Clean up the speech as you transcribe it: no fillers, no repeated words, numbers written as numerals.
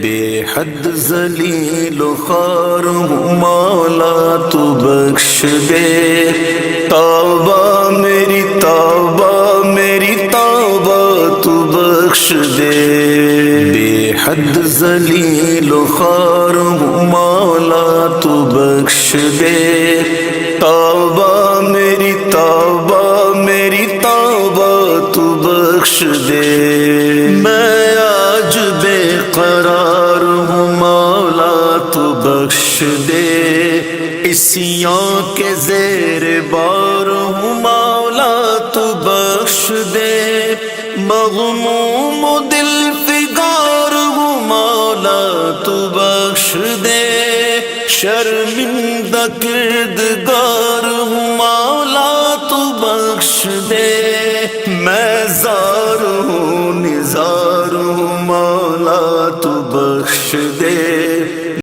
بے حد ذلیل و خوار ہوں مولا تو بخش دے، توبہ میری توبہ میری توبہ تو بخش دے، بے حد ذلیل و خوار ہوں مولا تو بخش دے، توبہ میری توبہ میری توبہ تو بخش دے، میں آج بے قرار ہوں مولا تو بخش دے، عصیوں کے زیر بار ہوں مولا تو بخش دے، مغموم و دل فگار ہوں مولا تو بخش دے، شرمندہ کردگار ہوں مولا تو بخش دے، میں زار ہوں نزار ہوں مولا تو بخش دے،